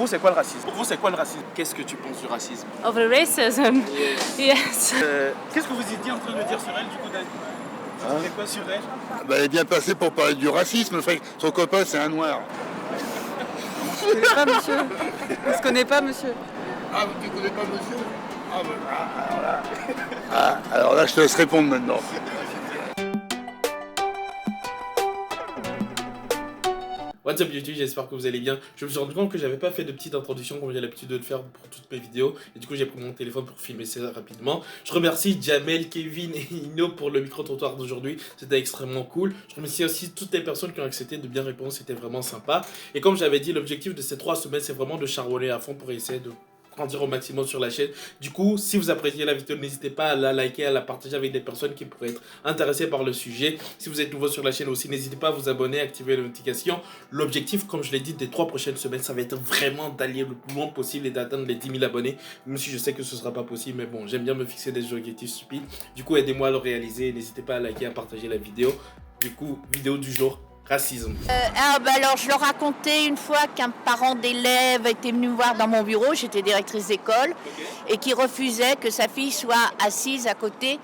vous, c'est quoi le racisme? Pour vous, c'est quoi le racisme? Qu'est-ce que tu penses du racisme? Of the racism. Yes. Qu'est-ce que vous étiez en train de dire sur elle, du coup, David? Vous dites quoi sur elle? Elle est bien placée pour parler du racisme. Le fait que son copain, c'est un noir. Je ne connais pas, monsieur. On se connaît pas, monsieur. Ah, tu ne connais pas monsieur? Alors là, je te laisse répondre maintenant. What's up YouTube, j'espère que vous allez bien. Je me suis rendu compte que j'avais pas fait de petite introduction comme j'ai l'habitude de le faire pour toutes mes vidéos. Et du coup j'ai pris mon téléphone pour filmer ça rapidement. Je remercie Jamel, Kevin et Ino pour le micro-trottoir d'aujourd'hui. C'était extrêmement cool. Je remercie aussi toutes les personnes qui ont accepté de bien répondre. C'était vraiment sympa. Et comme j'avais dit, l'objectif de ces 3 semaines, c'est vraiment de charbonner à fond pour essayer de grandir au maximum sur la chaîne. Du coup, si vous appréciez la vidéo, n'hésitez pas à la liker, à la partager avec des personnes qui pourraient être intéressées par le sujet. Si vous êtes nouveau sur la chaîne aussi, n'hésitez pas à vous abonner, à activer les notifications. L'objectif, comme je l'ai dit, des 3 prochaines semaines, ça va être vraiment d'aller le plus loin possible et d'atteindre les 10 000 abonnés. Même si je sais que ce ne sera pas possible, mais bon, j'aime bien me fixer des objectifs stupides. Du coup, aidez-moi à le réaliser. N'hésitez pas à liker, à partager la vidéo. Du coup, vidéo du jour. Racisme. Alors, je leur racontais une fois qu'un parent d'élève était venu me voir dans mon bureau, j'étais directrice d'école, et qui refusait que sa fille soit assise à côté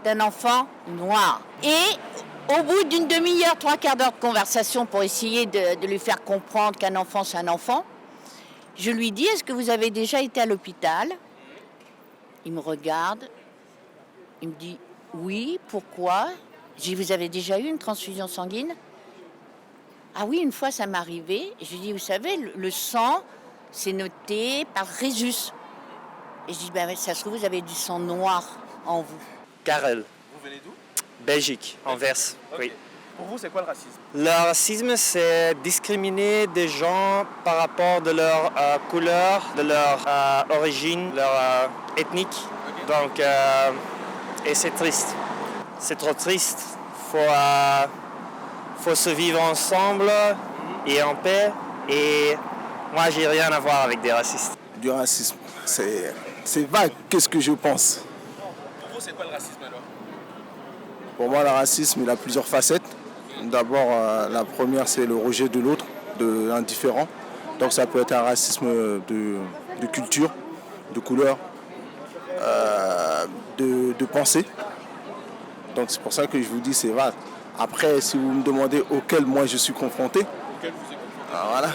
d'un enfant noir. Et au bout d'une demi-heure, 3/4 d'heure de conversation pour essayer de lui faire comprendre qu'un enfant, c'est un enfant, je lui dis, est-ce que vous avez déjà été à l'hôpital? Il me regarde, il me dit, oui, pourquoi? Je dis, vous avez déjà eu une transfusion sanguine? Ah oui, une fois, ça m'est arrivé. Et je lui dis, vous savez, le sang, c'est noté par Rhésus. Et je dis, ben, ça se trouve, vous avez du sang noir en vous. Karel, Vous venez d'où? Belgique, Anvers. Ok. Oui. Pour vous, c'est quoi le racisme? Le racisme, c'est discriminer des gens par rapport de leur couleur, de leur origine, leur ethnique. Ok. Donc, et c'est triste. C'est trop triste. Faut se vivre ensemble et en paix. Et moi, j'ai rien à voir avec des racistes. Du racisme, c'est vague, qu'est-ce que je pense? Pour vous, c'est quoi le racisme alors? Pour moi, le racisme, il a plusieurs facettes. D'abord, la première, c'est le rejet de l'autre, de l'indifférent. Donc ça peut être un racisme de culture, de couleur, de pensée. Donc c'est pour ça que je vous dis c'est vague. Après, si vous me demandez auquel moi je suis confronté, Auquel vous êtes confronté? voilà.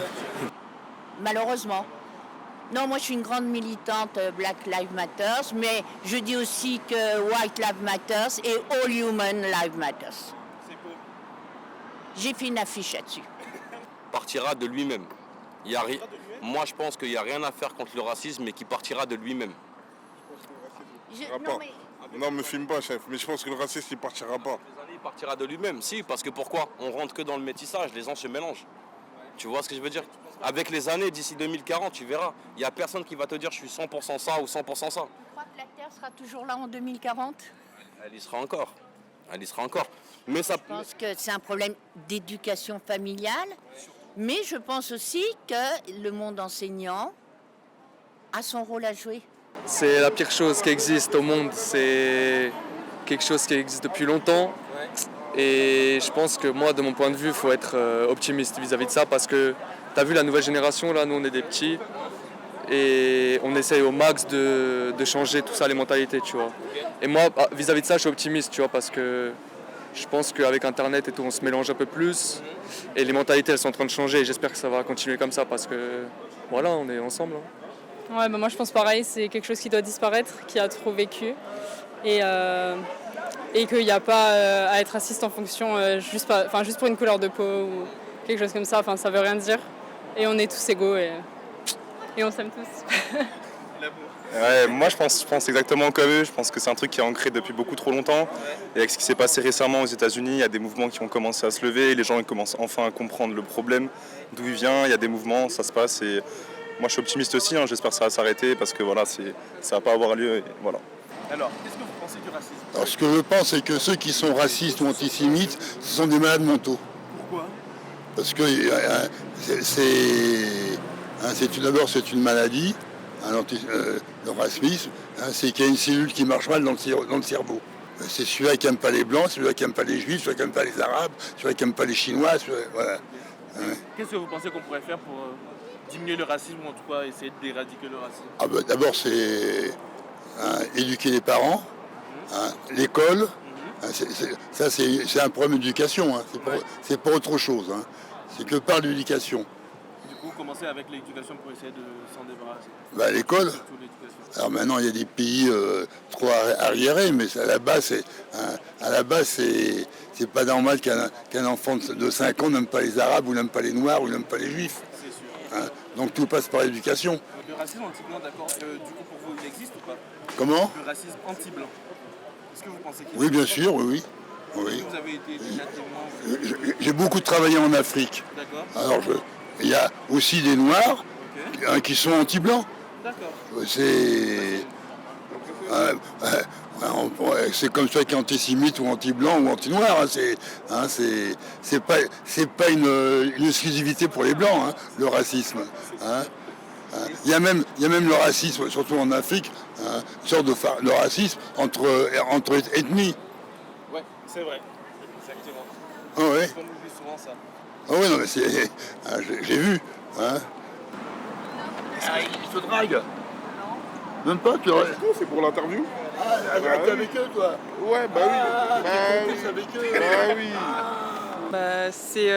Malheureusement. Non, moi je suis une grande militante Black Lives Matter, mais je dis aussi que White Lives Matter et All Human Lives Matter. C'est beau. J'ai fait une affiche là-dessus. Partira de lui-même. Moi, je pense qu'il n'y a rien à faire contre le racisme, mais qui partira de lui-même. Non, me filme pas, chef. Mais je pense que le racisme, il partira pas. Il partira de lui-même, si, parce que pourquoi? On rentre que dans le métissage, les gens se mélangent. Tu vois ce que je veux dire? Avec les années, d'ici 2040, tu verras. Il n'y a personne qui va te dire je suis 100% ça ou 100% ça. Tu crois que la Terre sera toujours là en 2040? Elle y sera encore. Elle y sera encore. Mais ça... Je pense que c'est un problème d'éducation familiale, mais je pense aussi que le monde enseignant a son rôle à jouer. C'est la pire chose qui existe au monde. C'est quelque chose qui existe depuis longtemps. Et je pense que moi, de mon point de vue, il faut être optimiste vis-à-vis de ça parce que tu as vu la nouvelle génération, là, nous on est des petits et on essaye au max de changer tout ça, les mentalités, tu vois. Et moi, vis-à-vis de ça, je suis optimiste, tu vois, parce que je pense qu'avec Internet et tout, on se mélange un peu plus et les mentalités, elles sont en train de changer et j'espère que ça va continuer comme ça parce que, voilà, on est ensemble. Hein. Ouais, bah moi je pense pareil, c'est quelque chose qui doit disparaître, qui a trop vécu et qu'il n'y a pas à être raciste en fonction juste pour une couleur de peau ou quelque chose comme ça, enfin ça veut rien dire et on est tous égaux et on s'aime tous. Ouais, moi je pense exactement comme eux, je pense que c'est un truc qui est ancré depuis beaucoup trop longtemps et avec ce qui s'est passé récemment aux États-Unis, il y a des mouvements qui ont commencé à se lever, les gens ils commencent enfin à comprendre le problème, d'où il vient, il y a des mouvements, ça se passe et moi je suis optimiste aussi, hein, j'espère que ça va s'arrêter parce que voilà, ça va pas avoir lieu et voilà. Alors, qu'est-ce que vous pensez du racisme? Alors ce que je pense, c'est que ceux qui sont racistes ou antisémites, ce sont des malades mentaux. Pourquoi? Parce que d'abord c'est une maladie, le racisme, c'est qu'il y a une cellule qui marche mal dans le cerveau. C'est celui-là qui n'aime pas les blancs, celui-là qui n'aime pas les juifs, celui-là qui n'aime pas les arabes, celui-là qui n'aime pas les chinois. Voilà. Qu'est-ce que vous pensez qu'on pourrait faire diminuer le racisme ou en tout cas essayer d'éradiquer le racisme? Ah bah, d'abord, c'est éduquer les parents, l'école. Ça, c'est un problème d'éducation. C'est pas autre chose. C'est que par l'éducation. Du coup, commencer avec l'éducation pour essayer de s'en débarrasser. Bah, l'école. Alors maintenant, il y a des pays trop arriérés, mais à la base, c'est pas normal qu'un enfant de 5 ans n'aime pas les Arabes, ou n'aime pas les Noirs, ou n'aime pas les Juifs. C'est sûr. Donc tout passe par l'éducation. Le racisme anti-blanc, d'accord, du coup, pour vous, il existe ou pas? Comment? Le racisme anti-blanc. Est-ce que vous pensez qu'il Oui, bien sûr, oui. Est-ce que vous avez été déjà témoin? J'ai beaucoup travaillé en Afrique. D'accord. Alors, il y a aussi des Noirs qui sont anti-blancs. D'accord. C'est comme ça qui est antisémite ou anti-blanc ou anti-noir. C'est pas une exclusivité pour les blancs, le racisme. Il y a même le racisme, surtout en Afrique, une sorte de racisme entre ethnies. Ouais, c'est vrai. Exactement. Ah ouais. On oublie souvent ça. Ah ouais, non, mais j'ai vu. Il se drague. Même pas, tu aurais... C'est pour l'interview. T'es avec eux, toi? Ouais, bah oui. Avec eux. Bah oui. Bah, c'est.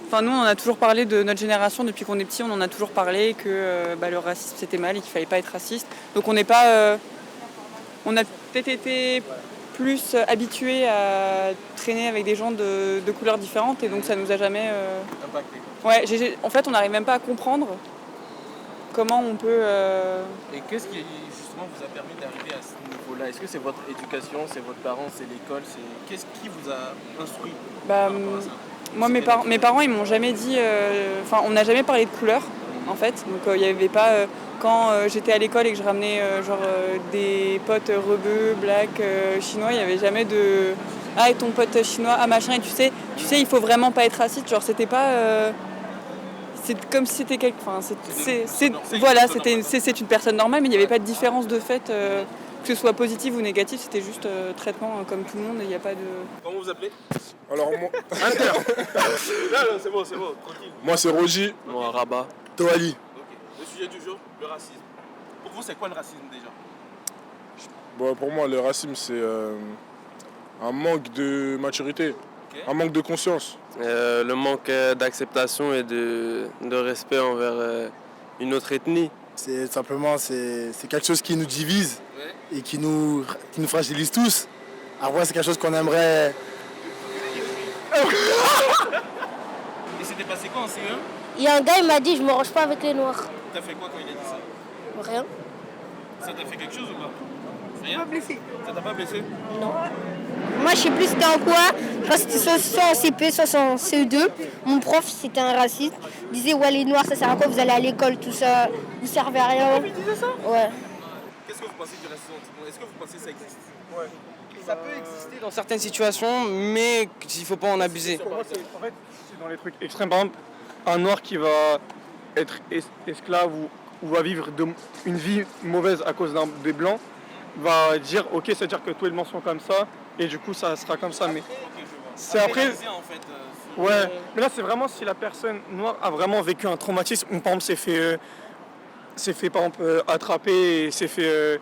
Enfin, nous, on a toujours parlé de notre génération depuis qu'on est petit. On en a toujours parlé que le racisme c'était mal et qu'il fallait pas être raciste. Donc on n'est pas. On a peut-être été plus habitués à traîner avec des gens de couleurs différentes et donc ça nous a jamais. Impacté. Ouais, en fait, on n'arrive même pas à comprendre comment on peut. Et qu'est-ce qui justement vous a permis d'arriver à ce niveau-là? Est-ce que c'est votre éducation, c'est votre parent, c'est l'école, qu'est-ce qui vous a instruit par rapport à ça? Moi, mes parents, ils m'ont jamais dit. Enfin, on n'a jamais parlé de couleur, en fait. Donc, il n'y avait pas. Quand j'étais à l'école et que je ramenais des potes rebeux, blacks, chinois, il n'y avait jamais de. Ah, et ton pote chinois, ah machin. Et tu sais, il faut vraiment pas être raciste. Genre, c'était pas. C'est comme si c'était quelque. Enfin, c'est une personne normale, mais il n'y avait pas de différence de fait. Que ce soit positif ou négatif, c'était juste traitement comme tout le monde et il n'y a pas de. Comment vous appelez? Alors moi. Non, c'est bon, tranquille. Moi c'est Rogi. Moi, Rabat. Toali. Ok. Le sujet du jour, le racisme. Pour vous, c'est quoi le racisme déjà? Bon, pour moi, le racisme c'est un manque de maturité, un manque de conscience. Le manque d'acceptation et de respect envers une autre ethnie. C'est simplement c'est quelque chose qui nous divise et qui nous fragilise tous. Après, c'est quelque chose qu'on aimerait. Et c'était passé quoi en CE1? Il y a un gars, il m'a dit je me range pas avec les noirs. T'as fait quoi quand il a dit ça? Rien. Ça t'a fait quelque chose ou pas? Rien? Pas blessé. Ça t'a pas blessé? Non. Moi, je sais plus c'était en quoi. Je crois que c'était soit en CP, soit en CE2. Mon prof, c'était un raciste. Il disait ouais, les noirs, ça sert à quoi? Vous allez à l'école, tout ça. Vous servez à rien. Il disait ça? Ouais. Qu'est-ce que vous pensez du racisme anti-blanc? Est-ce que vous pensez que ça existe? Ouais. Ça peut exister dans certaines situations, mais il ne faut pas en abuser. Pour moi, c'est dans les trucs extrêmes. Par exemple, un noir qui va être esclave ou va vivre une vie mauvaise à cause des blancs va dire ok, c'est-à-dire que tous les blancs sont comme ça et du coup ça sera comme ça. Mais c'est après. Ouais, mais là c'est vraiment si la personne noire a vraiment vécu un traumatisme, ou par exemple s'est fait par exemple attraper et s'est fait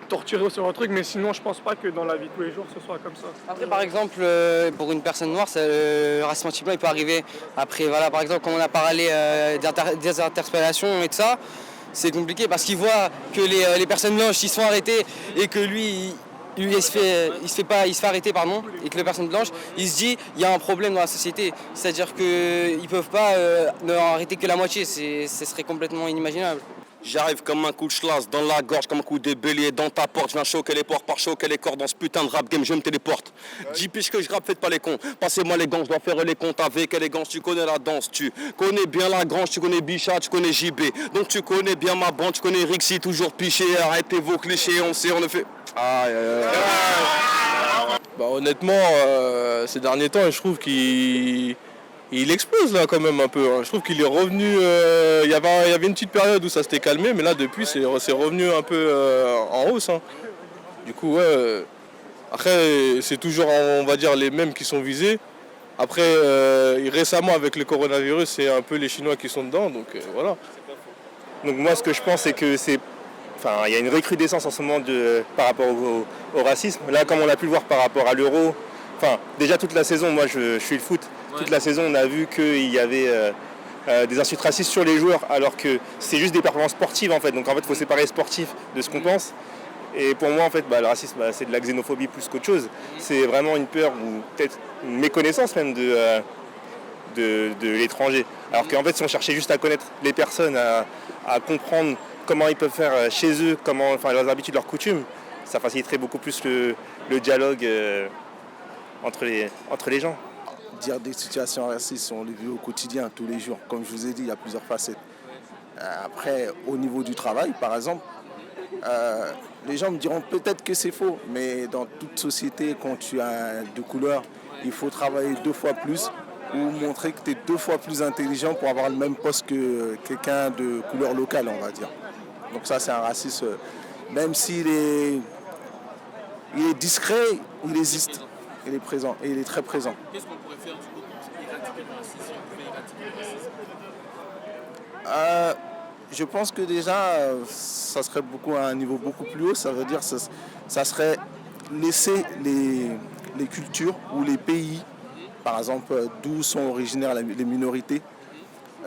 torturer sur un truc, mais sinon je pense pas que dans la vie de tous les jours ce soit comme ça. Après par exemple pour une personne noire, le racisme anti-blanc il peut arriver après voilà par exemple quand on a parlé des interpellations et tout ça, c'est compliqué parce qu'il voit que les personnes blanches ils se font arrêter et que lui il se fait arrêter pardon, et que les personnes blanches il se dit il y a un problème dans la société, c'est-à-dire qu'ils peuvent pas ne arrêter que la moitié, ce serait complètement inimaginable. J'arrive comme un coup de chlasse dans la gorge, comme un coup de bélier dans ta porte. Je viens choquer les portes par choquer les corps dans ce putain de rap game, je me téléporte. 10 piges que je rappe, faites pas les cons. Passez-moi les gants, je dois faire les comptes avec élégance. Tu connais la danse, tu connais bien la grange, tu connais Bichat, tu connais JB. Donc tu connais bien ma bande, tu connais Rixi, toujours piché. Arrêtez vos clichés, on sait, on le fait. Aïe, aïe, aïe. Bah, honnêtement, ces derniers temps, je trouve qu'il explose là quand même un peu. Je trouve qu'il est revenu. Il y avait une petite période où ça s'était calmé, mais là depuis c'est revenu un peu en hausse. Du coup, ouais. Après, c'est toujours, on va dire, les mêmes qui sont visés. Après, récemment, avec le coronavirus, c'est un peu les Chinois qui sont dedans, donc voilà. Donc moi, ce que je pense, c'est que il y a une recrudescence en ce moment par rapport au racisme. Là, comme on a pu le voir par rapport à l'Euro, déjà toute la saison, moi je suis le foot, toute la saison on a vu qu'il y avait des insultes racistes sur les joueurs, alors que c'est juste des performances sportives en fait. Donc en fait, il faut séparer sportif de ce qu'on pense. Et pour moi, en fait, le racisme, c'est de la xénophobie plus qu'autre chose. C'est vraiment une peur ou peut-être une méconnaissance même de l'étranger. Alors qu'en fait, si on cherchait juste à connaître les personnes, à comprendre comment ils peuvent faire chez eux, leurs habitudes, leurs coutumes, ça faciliterait beaucoup plus le dialogue entre les gens. Dire des situations racistes, on les vit au quotidien, tous les jours. Comme je vous ai dit, il y a plusieurs facettes. Après, au niveau du travail, par exemple, les gens me diront peut-être que c'est faux, mais dans toute société, quand tu as de couleurs, il faut travailler 2 fois plus ou montrer que tu es 2 fois plus intelligent pour avoir le même poste que quelqu'un de couleur locale, on va dire. Donc ça, c'est un racisme, même s'il est discret, il existe, il est présent, et il est très présent. Qu'est-ce qu'on pourrait faire du coup pour éradiquer le racisme, si on pouvait éradiquer le racisme? Je pense que déjà, ça serait à un niveau beaucoup plus haut. Ça veut dire que ça serait laisser les cultures ou les pays, par exemple, d'où sont originaires les minorités,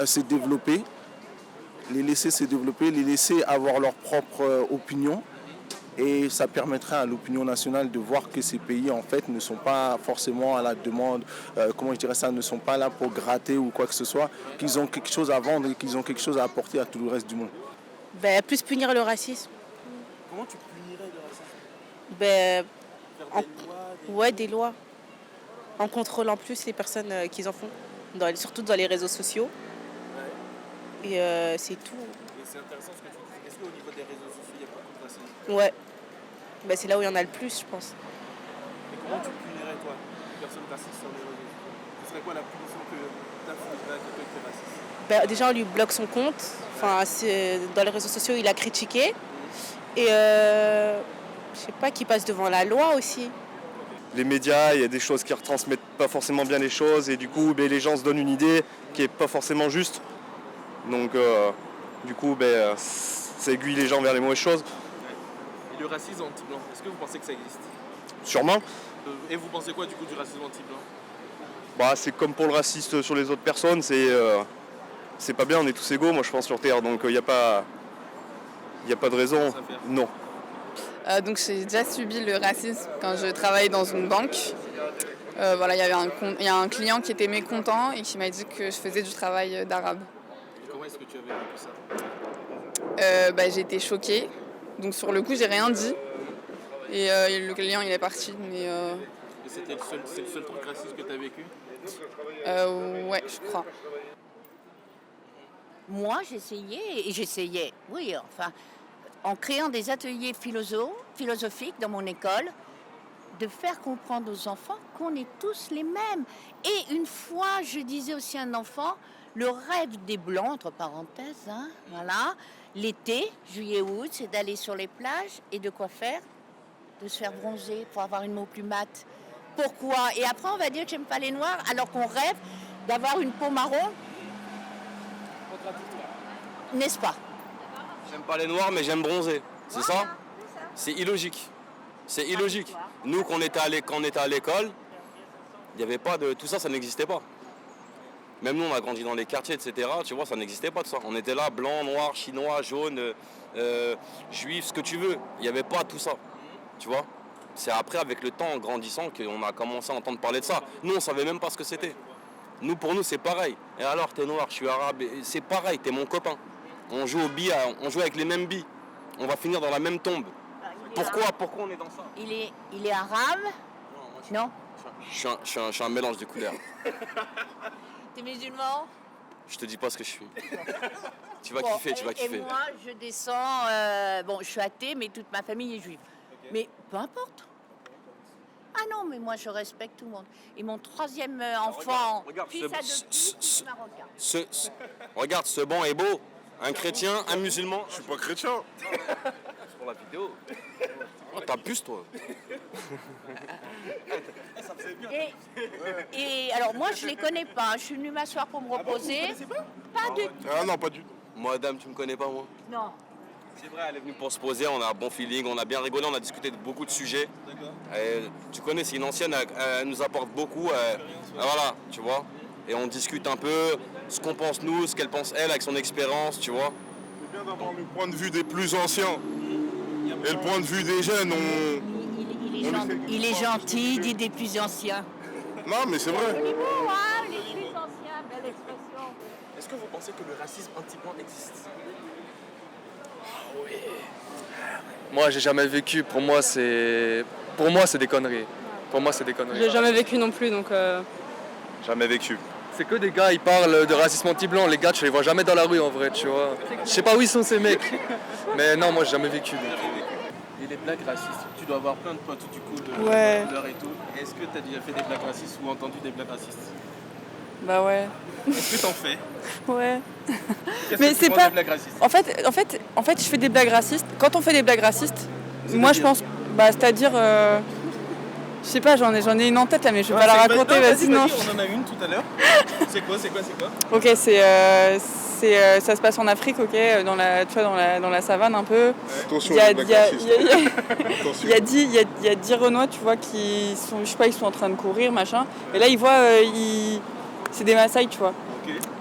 se développer, les laisser se développer, les laisser avoir leur propre opinion. Et ça permettrait à l'opinion nationale de voir que ces pays, en fait, ne sont pas forcément à la demande, ne sont pas là pour gratter ou quoi que ce soit, qu'ils ont quelque chose à vendre et qu'ils ont quelque chose à apporter à tout le reste du monde. Plus punir le racisme. Comment tu punirais le racisme? Des lois. En contrôlant plus les personnes qui en font, surtout dans les réseaux sociaux. Et c'est tout. Et c'est intéressant ce que tu dis. Est-ce qu'au niveau des réseaux sociaux, il y a beaucoup de racisme? Ouais. C'est là où il y en a le plus, je pense. Et comment tu punirais, toi, une personne raciste sur les réseaux sociaux? Ce serait quoi la punition que tu as à quelqu'un qui est raciste? Déjà, on lui bloque son compte. Dans les réseaux sociaux, il a critiqué. Et je sais pas, qu'il passe devant la loi aussi. Les médias, il y a des choses qui ne retransmettent pas forcément bien les choses et du coup les gens se donnent une idée qui n'est pas forcément juste. Donc du coup ça aiguille les gens vers les mauvaises choses. Et le racisme anti-blanc, est-ce que vous pensez que ça existe? Sûrement. Et vous pensez quoi du coup du racisme anti-blanc? C'est comme pour le racisme sur les autres personnes, c'est pas bien, on est tous égaux moi je pense sur Terre, donc il n'y a pas de raison. Non. Donc j'ai déjà subi le racisme quand je travaillais dans une banque. Il y a un client qui était mécontent et qui m'a dit que je faisais du travail d'arabe. Comment est-ce que tu avais vécu ça? J'ai été choquée. Donc sur le coup, j'ai rien dit. Et le client, il est parti. Mais, Et c'est le seul truc raciste que tu as vécu? Ouais, je crois. Moi, j'essayais, en créant des ateliers philosophiques dans mon école, de faire comprendre aux enfants qu'on est tous les mêmes. Et une fois, je disais aussi à un enfant, le rêve des Blancs, entre parenthèses, l'été, juillet-août, c'est d'aller sur les plages et de quoi faire? De se faire bronzer pour avoir une peau plus mate. Pourquoi? Et après, on va dire que j'aime pas les noirs, alors qu'on rêve d'avoir une peau marron. N'est-ce pas? J'aime pas les noirs, mais j'aime bronzer. C'est ça? C'est illogique. C'est illogique. Nous, quand on était à l'école, il n'y avait pas de... Tout ça, ça n'existait pas. Même nous, on a grandi dans les quartiers, etc. Tu vois, ça n'existait pas de ça. On était là, blanc, noir, chinois, jaune, juif, ce que tu veux. Il n'y avait pas tout ça. Tu vois? C'est après, avec le temps, en grandissant, qu'on a commencé à entendre parler de ça. Nous, on savait même pas ce que c'était. Nous, pour nous, c'est pareil. Et alors, t'es noir, je suis arabe, c'est pareil, t'es mon copain. On joue aux billes, on joue avec les mêmes billes. On va finir dans la même tombe. Pourquoi on est dans ça? Il est arabe? Non. Je suis un mélange de couleurs. T'es musulman? Je te dis pas ce que je suis. Tu vas kiffer, tu vas kiffer. Et moi, je descends... je suis athée, mais toute ma famille est juive. Okay. Mais peu importe. Ah non, mais moi, je respecte tout le monde. Et mon troisième enfant, fils adoptif, c'est marocain. Regarde, ce banc est beau. Un chrétien, un musulman. Je suis pas chrétien. pour la vidéo. Oh, t'abuses, toi. Et alors moi je les connais pas, je suis venue m'asseoir pour me reposer. Pas du tout. Ah non, pas du tout. Moi, dame, tu me connais pas, moi? Non. C'est vrai, elle est venue pour se poser, on a un bon feeling, on a bien rigolé, on a discuté de beaucoup de sujets. D'accord. Tu connais, c'est une ancienne, elle nous apporte beaucoup. Voilà, tu vois. Et on discute un peu ce qu'on pense nous, ce qu'elle pense elle avec son expérience, tu vois. C'est bien d'avoir le point de vue des plus anciens. Et le point de vue des jeunes, Il est gentil, dit des plus anciens. Non, mais c'est vrai. Il est beau, hein, les plus anciens, belle expression. Est-ce que vous pensez que le racisme anti-blanc existe? Moi, j'ai jamais vécu. Pour moi, c'est des conneries. Pour moi, c'est des conneries. J'ai jamais vécu non plus, donc... Jamais vécu. C'est que des gars, ils parlent de racisme anti-blanc. Les gars, tu les vois jamais dans la rue en vrai, tu vois. Je sais pas où ils sont ces mecs. Mais non, moi, j'ai jamais vécu. Et les blagues racistes, tu dois avoir plein de potes du coup de Ouais. couleur et tout. Est-ce que tu as déjà fait des blagues racistes ou entendu des blagues racistes? Bah ouais. Est-ce que t'en fais? Ouais. Qu'est-ce Mais que tu c'est penses pas... des blagues racistes? En fait, je fais des blagues racistes. Quand on fait des blagues racistes, moi je pense... Bah, c'est-à-dire... Je sais pas, j'en ai une en tête là, mais je vais pas la raconter, vas-y, non. On en a une tout à l'heure. C'est quoi? Ok, ça se passe en Afrique, ok, tu vois, dans la savane un peu. Attention, Il y a- les blagues racistes. il y a 10 Renois, tu vois, qui sont, je sais pas, ils sont en train de courir, machin. Et là, ils voient, c'est des Maasai, tu vois.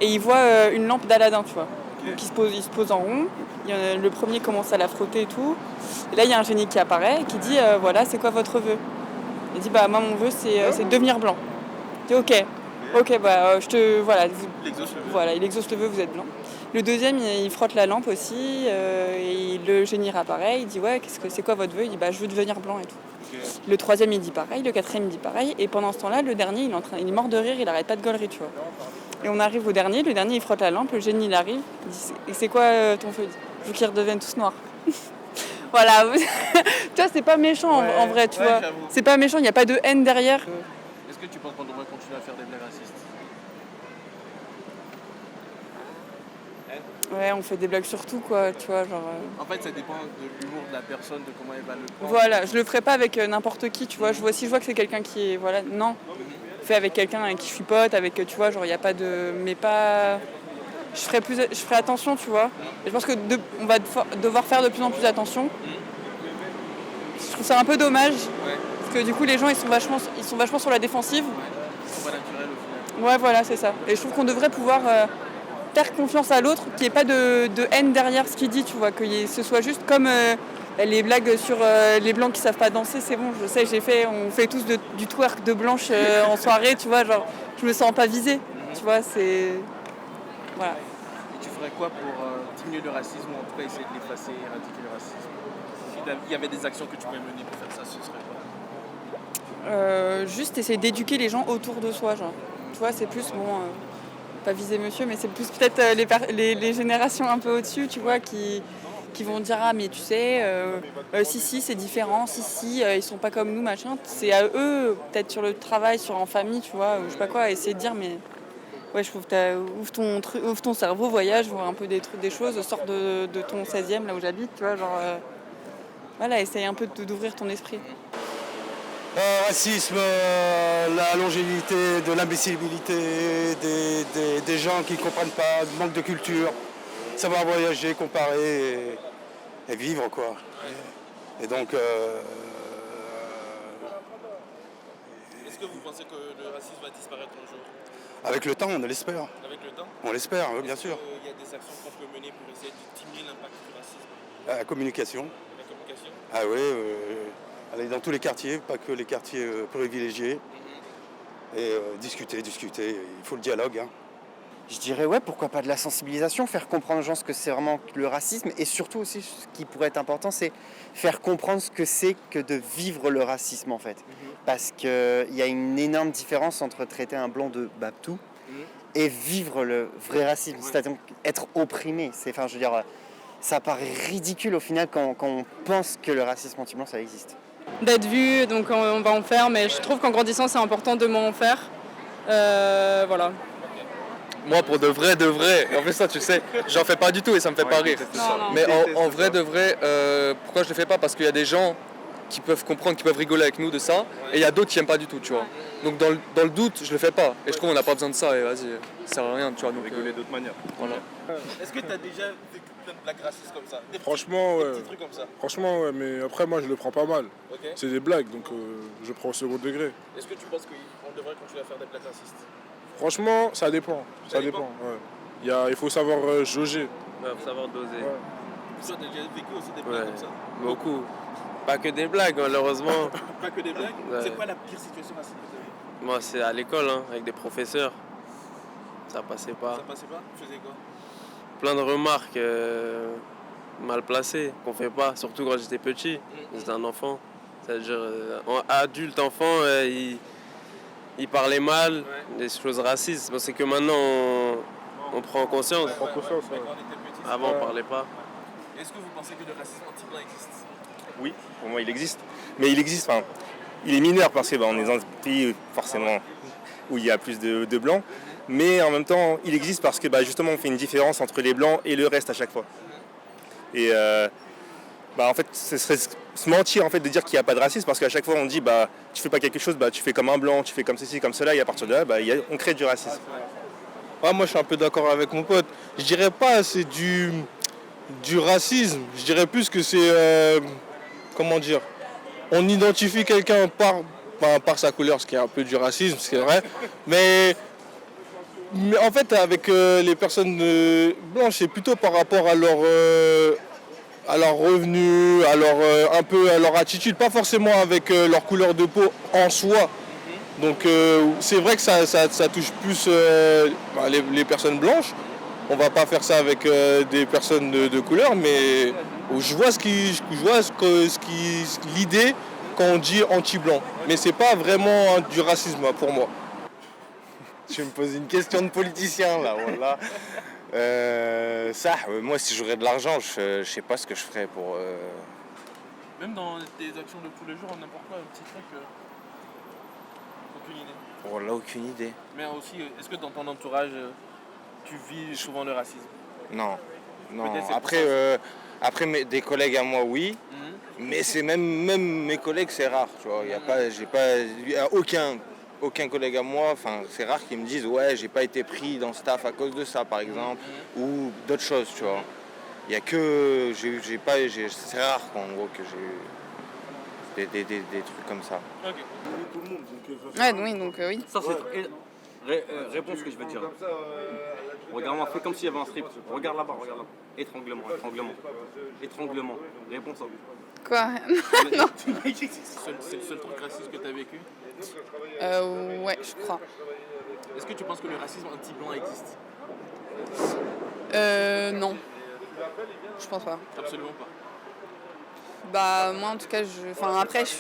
Et ils voient une lampe d'Aladin, tu vois. Donc ils se posent en rond. Le premier commence à la frotter et tout. Et là, il y a un génie qui apparaît et qui dit, voilà, c'est quoi votre vœu? Il dit, bah moi, mon vœu, c'est de devenir blanc. Je dis, ok, bah voilà, il exauce le vœu, vous êtes blanc. Le deuxième, il frotte la lampe aussi, et le génie apparaît, il dit, ouais, c'est quoi votre vœu? Il dit, bah je veux devenir blanc et tout. Le troisième, il dit pareil, le quatrième, il dit pareil, et pendant ce temps-là, le dernier, il est mort de rire, il arrête pas de gaulerie, tu vois. Et on arrive au dernier, le dernier, il frotte la lampe, le génie, il arrive, il dit, et c'est quoi ton vœu? Je veux qu'ils redeviennent tous noirs. Voilà, tu vois, c'est pas méchant en vrai, tu vois. C'est pas méchant, il n'y a pas de haine derrière. Est-ce que tu penses qu'on devrait continuer à faire des blagues racistes? Ouais, on fait des blagues sur tout, quoi, tu vois, genre... En fait, ça dépend de l'humour de la personne, de comment elle va le prendre. Voilà, je le ferai pas avec n'importe qui, tu vois. Si je vois que c'est quelqu'un qui est... Voilà, non. Je fais avec quelqu'un avec qui je suis pote, avec, tu vois, genre, il n'y a pas de... Mais pas... Je ferai attention, tu vois. Et je pense que on va devoir faire de plus en plus attention. Je trouve ça un peu dommage. Parce que du coup, les gens, ils sont vachement sur la défensive. C'est pas naturel au final. Ouais, voilà, c'est ça. Et je trouve qu'on devrait pouvoir faire confiance à l'autre, qu'il n'y ait pas de haine derrière ce qu'il dit, tu vois. Que ce soit juste comme les blagues sur les blancs qui savent pas danser, c'est bon, je sais, on fait tous du twerk de blanche en soirée, tu vois, genre, je me sens pas visée, tu vois, c'est... Voilà. Et tu ferais quoi pour diminuer le racisme ou en tout cas essayer de l'effacer, éradiquer le racisme? S'il y avait des actions que tu pouvais mener pour faire ça, ce serait quoi? Juste essayer d'éduquer les gens autour de soi, genre. Tu vois, c'est plus, pas viser monsieur, mais c'est plus peut-être les générations un peu au-dessus, tu vois, qui vont dire, ah mais tu sais, si c'est différent, si ils sont pas comme nous, machin. C'est à eux, peut-être sur le travail, en famille, tu vois, ou je sais pas quoi, essayer de dire, mais... Ouais, je trouve que ouvre ton cerveau, voyage, vois un peu des choses, sors de ton 16e, là où j'habite, tu vois, genre... voilà, essaye un peu d'ouvrir ton esprit. Racisme, la longévité, de l'imbécilité des gens qui ne comprennent pas, manque de culture, savoir voyager, comparer et vivre, quoi. Et donc... Est-ce que vous pensez que le racisme va disparaître un jour? Avec le temps, on l'espère. Avec le temps? On l'espère, oui, bien sûr. Il y a des actions qu'on peut mener pour essayer de diminuer l'impact du racisme? La communication. La communication? Ah oui, aller dans tous les quartiers, pas que les quartiers privilégiés. Et discuter, il faut le dialogue. Hein. Je dirais ouais, pourquoi pas de la sensibilisation, faire comprendre aux gens ce que c'est vraiment le racisme, et surtout aussi ce qui pourrait être important, c'est faire comprendre ce que c'est que de vivre le racisme en fait. Parce qu'il y a une énorme différence entre traiter un blanc de babtou et vivre le vrai racisme, c'est-à-dire être opprimé. Enfin, je veux dire, ça paraît ridicule au final quand on pense que le racisme anti-blanc ça existe. D'être vu, donc on va en faire, mais je trouve qu'en grandissant c'est important de moins en faire. Voilà. moi pour de vrai, en fait ça tu sais, j'en fais pas du tout et ça me fait pas rire. Mais en vrai de vrai, pourquoi je le fais pas? Parce qu'il y a des gens qui peuvent comprendre, qui peuvent rigoler avec nous de ça, et il y a d'autres qui aiment pas du tout, tu vois. Donc dans le doute, je le fais pas. Et je trouve qu'on n'a pas besoin de ça, et vas-y, ça sert à rien, tu vois. Donc, rigoler d'autres manières. Voilà. Est-ce que tu as déjà vécu plein de blagues racistes comme ça? Franchement, ouais. Des petits trucs comme ça? Franchement, ouais, mais après, moi, je le prends pas mal. Ok. C'est des blagues, donc je prends au second degré. Est-ce que tu penses qu'on devrait continuer à faire des blagues racistes? Franchement, ça dépend. Ça dépend, ouais. Il faut savoir jauger. Il faut savoir doser. Ouais. Tu as déjà vécu aussi des blagues comme ça? Beaucoup. Pas que des blagues, malheureusement. Pas que des blagues? Ouais. C'est quoi la pire situation raciste que tu as vécue? Moi, c'est à l'école, avec des professeurs. Ça passait pas. Ça passait pas? Tu faisais quoi? Plein de remarques mal placées qu'on fait pas, surtout quand j'étais petit. J'étais un enfant. C'est-à-dire, adulte, enfant, il parlait mal, des choses racistes. C'est que maintenant, on prend conscience. Avant, on parlait pas. Est-ce que vous pensez que le racisme anti-blanc existe? Oui, pour moi il existe. Mais il existe, il est mineur parce qu'on est dans un pays forcément où il y a plus de blancs. Mais en même temps, il existe parce que justement on fait une différence entre les blancs et le reste à chaque fois. Et en fait, ce serait se mentir en fait de dire qu'il n'y a pas de racisme parce qu'à chaque fois on dit tu fais pas quelque chose, tu fais comme un blanc, tu fais comme ceci, comme cela, et à partir de là, on crée du racisme. Ouais, moi je suis un peu d'accord avec mon pote. Je dirais pas c'est du racisme, je dirais plus que c'est comment dire, on identifie quelqu'un par sa couleur, ce qui est un peu du racisme, c'est vrai, mais en fait avec les personnes blanches, c'est plutôt par rapport à leur revenu, un peu à leur attitude, pas forcément avec leur couleur de peau en soi. Donc c'est vrai que ça touche plus les personnes blanches. On va pas faire ça avec des personnes de couleur, mais je vois l'idée quand on dit anti-blanc. Mais c'est pas vraiment du racisme pour moi. Tu me poses une question de politicien là, voilà. Moi si j'aurais de l'argent, je sais pas ce que je ferais pour... Même dans tes actions de tous les jours, n'importe quoi, un petit truc... Aucune idée. Oh là, aucune idée. Mais aussi, est-ce que dans ton entourage, tu vis souvent le racisme? Non. Après, des collègues à moi, oui. Mais c'est même mes collègues, c'est rare, tu vois. Il y a aucun collègue à moi, c'est rare qu'ils me disent ouais, j'ai pas été pris dans ce taf à cause de ça, par exemple, ou d'autres choses, tu vois. Il y a que c'est rare en gros que j'ai eu des trucs comme ça. Ok. Ouais, oui, donc oui. Ça, c'est... réponds ce que je veux dire. Regarde-moi, fais comme s'il y avait un strip. Regarde là-bas. Étranglement. Réponds ça. Quoi? Non. C'est le seul truc raciste que tu as vécu? Ouais, je crois. Est-ce que tu penses que le racisme anti-blanc existe? Non. Je pense pas. Absolument pas. Moi en tout cas, après je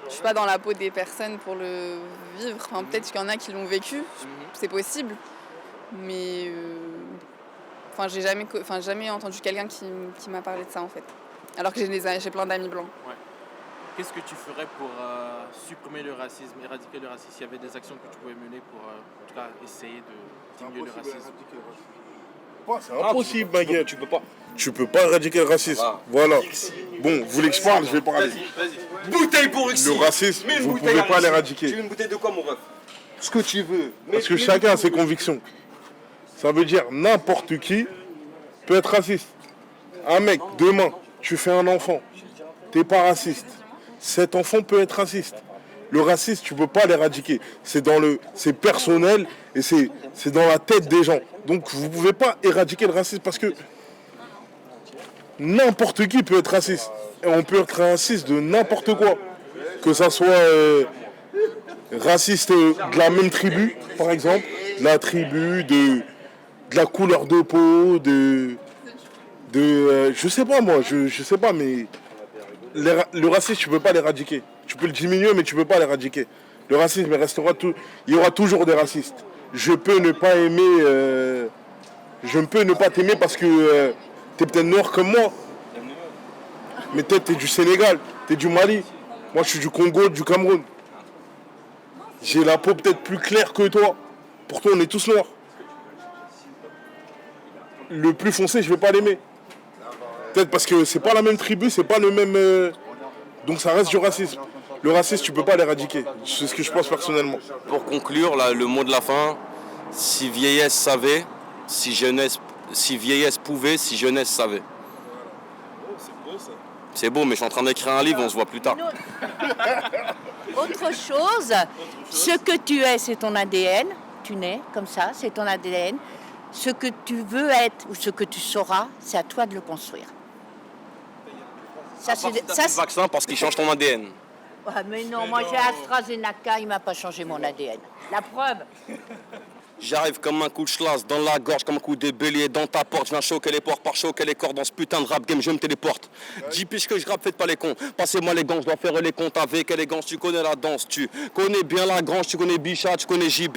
suis pas dans la peau des personnes pour le vivre. Peut-être qu'il y en a qui l'ont vécu, c'est possible. Mais j'ai jamais entendu quelqu'un qui m'a parlé de ça en fait. Alors que j'ai plein d'amis blancs. Ouais. Qu'est-ce que tu ferais pour supprimer le racisme, éradiquer le racisme? S'il y avait des actions que tu pouvais mener pour en tout cas essayer de diminuer le racisme? C'est impossible, baguette. Tu peux pas éradiquer le racisme. Voilà. Bon, vous voulez que je parle, je vais parler. Vas-y. Bouteille pour Uxi. Le racisme, vous ne pouvez pas l'éradiquer. Tu veux une bouteille de quoi, mon ref? Ce que tu veux. Parce que chacun a ses convictions. Ça veut dire n'importe qui peut être raciste. Un mec, demain, tu fais un enfant, t'es pas raciste. Cet enfant peut être raciste. Le racisme, tu peux pas l'éradiquer. C'est personnel et c'est dans la tête des gens. Donc vous pouvez pas éradiquer le racisme parce que n'importe qui peut être raciste. Et on peut être raciste de n'importe quoi. Que ça soit raciste de la même tribu, par exemple, la tribu de la couleur de peau, je sais pas moi, je sais pas, mais le racisme, tu peux pas l'éradiquer. Tu peux le diminuer, mais tu peux pas l'éradiquer. Le racisme, il y aura toujours des racistes. Je peux ne pas t'aimer parce que t'es peut-être noir comme moi. Mais peut-être t'es du Sénégal, t'es du Mali. Moi, je suis du Congo, du Cameroun. J'ai la peau peut-être plus claire que toi. Pour toi, on est tous noirs. Le plus foncé, je vais pas l'aimer. Peut-être parce que c'est pas la même tribu, c'est pas le même... Donc ça reste du racisme. Le racisme, tu peux pas l'éradiquer. C'est ce que je pense personnellement. Pour conclure, là, le mot de la fin, si vieillesse savait, si vieillesse pouvait, si jeunesse savait. C'est beau, mais je suis en train d'écrire un livre, on se voit plus tard. Autre chose, ce que tu es, c'est ton ADN. Tu nais comme ça, c'est ton ADN. Ce que tu veux être ou ce que tu sauras, c'est à toi de le construire. Ça, c'est le vaccin parce qu'il change ton ADN. Ah, mais non, moi j'ai AstraZeneca, il m'a pas changé mon ADN. La preuve. J'arrive comme un coup de schlass dans la gorge, comme un coup de bélier dans ta porte. Je viens choquer les porcs par choquer les corps dans ce putain de rap game, je me téléporte. 10 piges que je rappe, faites pas les cons. Passez-moi les gants, je dois faire les comptes avec élégance. Tu connais la danse, tu connais bien la grange, tu connais Bichat, tu connais JB.